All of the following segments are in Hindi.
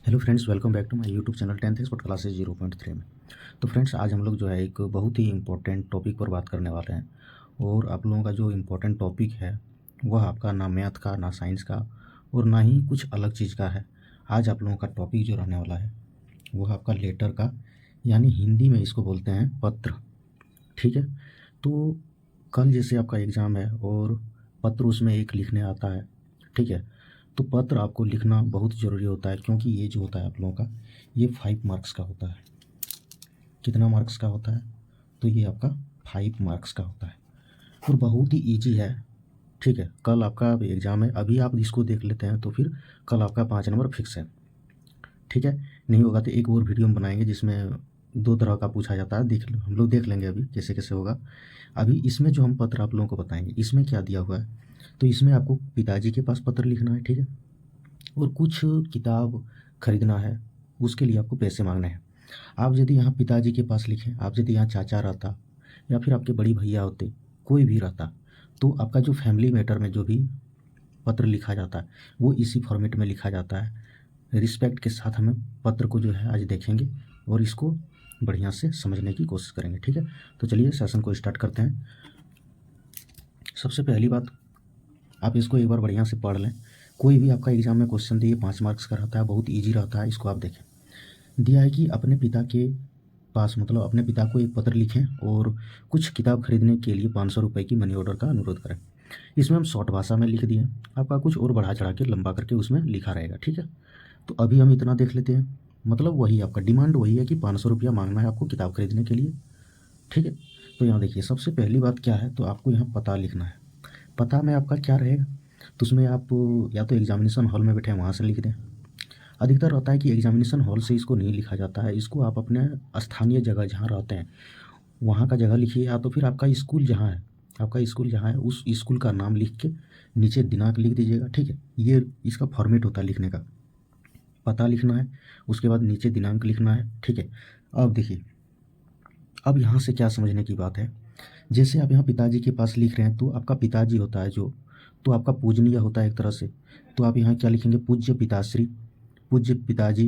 Hello friends, welcome back to my YouTube channel 10th expert classes 0.3 में। तो फ्रेंड्स, आज हम लोग जो है एक बहुत ही इम्पोर्टेंट टॉपिक पर बात करने वाले हैं। और आप लोगों का जो इम्पोर्टेंट टॉपिक है वह आपका ना मैथ का, ना साइंस का और ना ही कुछ अलग चीज़ का है। आज आप लोगों का टॉपिक जो रहने वाला है वह आपका लेटर का, यानी हिंदी में इसको बोलते हैं पत्र। ठीक है। तो कल जैसे आपका एग्ज़ाम है और पत्र उसमें एक लिखने आता है। ठीक है। तो पत्र आपको लिखना बहुत ज़रूरी होता है, क्योंकि ये जो होता है आप लोगों का, ये 5 मार्क्स का होता है। कितना मार्क्स का होता है? तो ये आपका 5 मार्क्स का होता है और बहुत ही ईजी है। ठीक है। कल आपका एग्ज़ाम है, अभी आप इसको देख लेते हैं तो फिर कल आपका 5 नंबर फिक्स है। ठीक है। नहीं होगा तो एक और वीडियो हम बनाएंगे जिसमें 2 तरह का पूछा जाता है, हम लोग देख लेंगे अभी कैसे कैसे होगा। अभी इसमें जो हम पत्र आप लोगों को बताएंगे, इसमें क्या दिया हुआ है, तो इसमें आपको पिताजी के पास पत्र लिखना है। ठीक है। और कुछ किताब खरीदना है, उसके लिए आपको पैसे मांगने हैं। आप यदि यहाँ पिताजी के पास लिखें, आप यदि यहाँ चाचा रहता या फिर आपके बड़ी भैया होते, कोई भी रहता, तो आपका जो फैमिली मैटर में जो भी पत्र लिखा जाता है वो इसी फॉर्मेट में लिखा जाता है। रिस्पेक्ट के साथ हमें पत्र को जो है आज देखेंगे और इसको बढ़िया से समझने की कोशिश करेंगे। ठीक है। तो चलिए सेशन को स्टार्ट करते हैं। सबसे पहली बात, आप इसको एक बार बढ़िया से पढ़ लें। कोई भी आपका एग्जाम में क्वेश्चन दिए 5 मार्क्स का रहता है, बहुत ईजी रहता है। इसको आप देखें, दिया है कि अपने पिता के पास, मतलब अपने पिता को एक पत्र लिखें और कुछ किताब खरीदने के लिए 500 रुपये की मनी ऑर्डर का अनुरोध करें। इसमें हम शॉर्ट भाषा में लिख दिए, आपका कुछ और बढ़ा चढ़ा के लंबा करके उसमें लिखा रहेगा। ठीक है। तो अभी हम इतना देख लेते हैं, मतलब वही आपका डिमांड वही है कि 500 रुपया मांगना है आपको किताब खरीदने के लिए। ठीक है। तो यहाँ देखिए, सबसे पहली बात क्या है, तो आपको यहाँ पता लिखना है। पता में आपका क्या रहेगा, तो उसमें आप या तो एग्जामिनेशन हॉल में बैठे हैं वहाँ से लिख दें। अधिकतर होता है कि एग्जामिनेशन हॉल से इसको नहीं लिखा जाता है, इसको आप अपने स्थानीय जगह जहाँ रहते हैं वहाँ का जगह लिखिए, या तो फिर आपका स्कूल जहाँ है, आपका स्कूल जहाँ है उस स्कूल का नाम लिख के नीचे दिनांक लिख दीजिएगा। ठीक है। ये इसका फॉर्मेट होता है लिखने का। पता लिखना है, उसके बाद नीचे दिनांक लिखना है। ठीक है। अब देखिए, अब यहाँ से क्या समझने की बात है, जैसे आप यहाँ पिताजी के पास लिख रहे हैं तो आपका पिताजी होता है जो, तो आपका पूजनीय होता है एक तरह से। तो आप यहाँ क्या लिखेंगे, पूज्य पिताश्री, पूज्य पिताजी,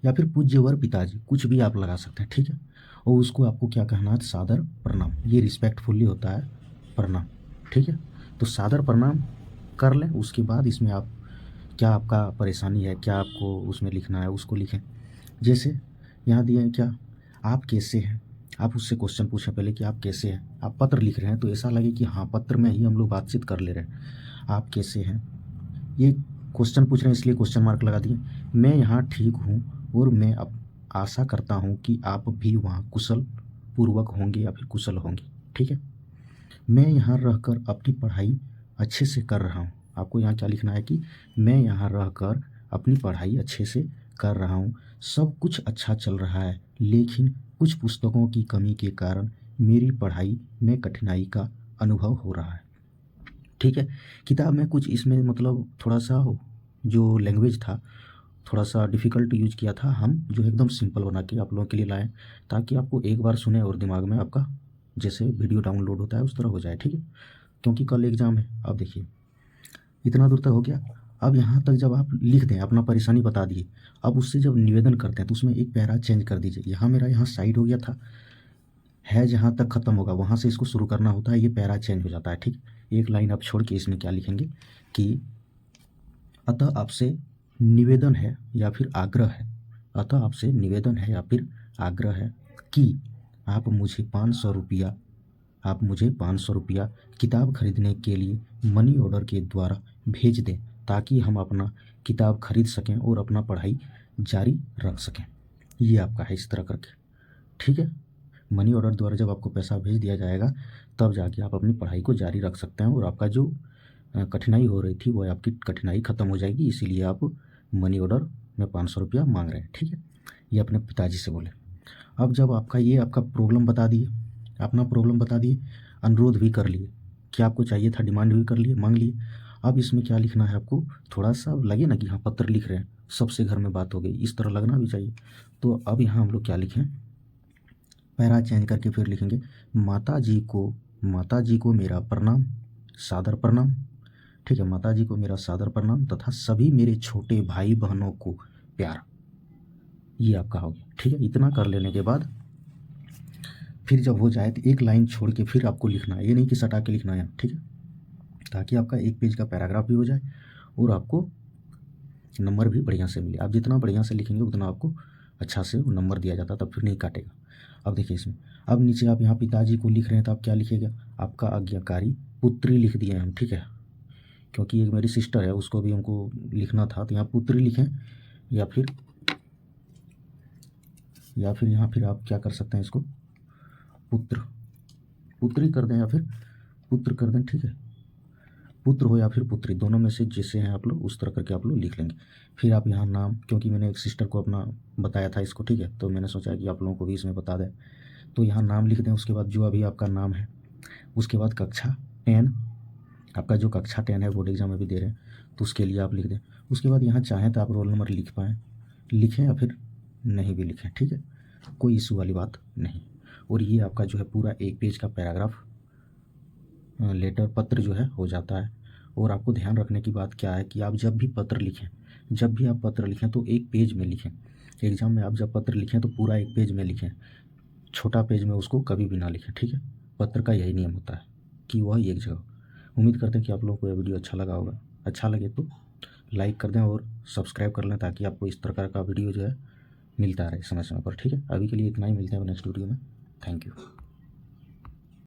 या फिर पूज्यवर पिताजी, कुछ भी आप लगा सकते हैं। ठीक है। और उसको आपको क्या कहना है, सादर प्रणाम। ये रिस्पेक्टफुली होता है प्रणाम। ठीक है। तो सादर प्रणाम कर लें, उसके बाद इसमें आप क्या आपका परेशानी है, क्या आपको उसमें लिखना है उसको लिखें। जैसे यहाँ दिए हैं क्या, आप कैसे हैं, आप उससे क्वेश्चन पूछें पहले कि आप कैसे हैं। आप पत्र लिख रहे हैं तो ऐसा लगे कि हाँ पत्र में ही हम लोग बातचीत कर ले रहे हैं। आप कैसे हैं, ये क्वेश्चन पूछ रहे हैं इसलिए क्वेश्चन मार्क लगा दिए। मैं यहाँ ठीक हूँ और मैं अब आशा करता हूँ कि आप भी वहाँ कुशल पूर्वक होंगे या फिर कुशल होंगे। ठीक है। मैं यहाँ रहकर अपनी पढ़ाई अच्छे से कर रहा हूँ। आपको यहाँ क्या लिखना है कि मैं यहाँ रहकर अपनी पढ़ाई अच्छे से कर रहा हूँ, सब कुछ अच्छा चल रहा है, लेकिन कुछ पुस्तकों की कमी के कारण मेरी पढ़ाई में कठिनाई का अनुभव हो रहा है। ठीक है। किताब में कुछ इसमें मतलब थोड़ा सा जो लैंग्वेज था थोड़ा सा डिफ़िकल्ट यूज किया था, हम जो एकदम सिंपल बना के आप लोगों के लिए लाएं, ताकि आपको एक बार सुने और दिमाग में आपका जैसे वीडियो डाउनलोड होता है उस तरह हो जाए। ठीक है। क्योंकि कल एग्ज़ाम है। अब देखिए, इतना दूर तक हो गया। अब यहाँ तक जब आप लिख दें, अपना परेशानी बता दिए, अब उससे जब निवेदन करते हैं तो उसमें एक पैरा चेंज कर दीजिए। यहाँ मेरा यहाँ साइड हो गया था, है जहाँ तक ख़त्म होगा वहाँ से इसको शुरू करना होता है, ये पैरा चेंज हो जाता है। ठीक। एक लाइन आप छोड़ के इसमें क्या लिखेंगे कि अतः आपसे निवेदन है या फिर आग्रह है, अतः आपसे निवेदन है या फिर आग्रह है कि आप मुझे 500 रुपया, आप मुझे 500 रुपया किताब खरीदने के लिए मनी ऑर्डर के द्वारा भेज दें, ताकि हम अपना किताब खरीद सकें और अपना पढ़ाई जारी रख सकें। ये आपका है इस तरह करके। ठीक है। मनी ऑर्डर द्वारा जब आपको पैसा भेज दिया जाएगा तब जाके आप अपनी पढ़ाई को जारी रख सकते हैं और आपका जो कठिनाई हो रही थी वो आपकी कठिनाई ख़त्म हो जाएगी, इसीलिए आप मनी ऑर्डर में 500 रुपया मांग रहे हैं। ठीक है। ये अपने पिताजी से बोले। अब जब आपका ये आपका प्रॉब्लम बता दिए, अपना प्रॉब्लम बता दिए, अनुरोध भी कर लिए, क्या आपको चाहिए था डिमांड भी कर लिए, मांग लिए। अब इसमें क्या लिखना है आपको, थोड़ा सा लगे ना कि हाँ पत्र लिख रहे हैं, सबसे घर में बात हो गई, इस तरह लगना भी चाहिए। तो अब यहाँ हम लोग क्या लिखें, पैरा चेंज करके फिर लिखेंगे, माता जी को मेरा प्रणाम, सादर प्रणाम। ठीक है। माता जी को मेरा सादर प्रणाम तथा सभी मेरे छोटे भाई बहनों को प्यार। ये आपका हो गया। ठीक है, इतना कर लेने के बाद फिर जब हो जाए तो एक लाइन छोड़ के फिर आपको लिखना है, ये नहीं कि सटा के लिखना है। ठीक है, ताकि आपका एक पेज का पैराग्राफ भी हो जाए और आपको नंबर भी बढ़िया से मिले। आप जितना बढ़िया से लिखेंगे उतना आपको अच्छा से वो नंबर दिया जाता, तब फिर नहीं काटेगा। अब देखिए इसमें, अब नीचे आप यहाँ पिताजी को लिख रहे हैं तो आप क्या लिखेगा, आपका आज्ञाकारी पुत्री लिख दिए हम। ठीक है, क्योंकि एक मेरी सिस्टर है उसको भी हमको लिखना था, तो यहाँ पुत्री लिखें, या फिर यहाँ फिर आप क्या कर सकते हैं, इसको पुत्री कर दें या फिर पुत्र कर दें। ठीक है, पुत्र हो या फिर पुत्री, दोनों में से जिससे हैं आप लोग उस तरह करके आप लोग लिख लेंगे। फिर आप यहाँ नाम, क्योंकि मैंने एक सिस्टर को अपना बताया था इसको, ठीक है, तो मैंने सोचा कि आप लोगों को भी इसमें बता दें, तो यहाँ नाम लिख दें। उसके बाद जो अभी आपका नाम है, उसके बाद कक्षा 10, आपका जो कक्षा 10 है बोर्ड एग्जाम में भी दे रहे हैं तो उसके लिए आप लिख दें। उसके बाद यहाँ चाहें तो आप रोल नंबर लिखें या फिर नहीं भी लिखें। ठीक है, कोई इशू वाली बात नहीं। और ये आपका जो है पूरा एक पेज का पैराग्राफ लेटर पत्र जो है हो जाता है। और आपको ध्यान रखने की बात क्या है कि आप जब भी आप पत्र लिखें तो एक पेज में लिखें। एग्ज़ाम में आप जब पत्र लिखें तो पूरा एक पेज में लिखें, छोटा पेज में उसको कभी भी ना लिखें। ठीक है, पत्र का यही नियम होता है कि वह एक जगह। उम्मीद करते हैं कि आप लोगों को यह वीडियो अच्छा लगा होगा। अच्छा लगे तो लाइक कर दें और सब्सक्राइब कर लें, ताकि आपको इस प्रकार का वीडियो जो है मिलता रहे समय समय पर। ठीक है, अभी के लिए इतना ही, मिलते हैं नेक्स्ट वीडियो में। Thank you.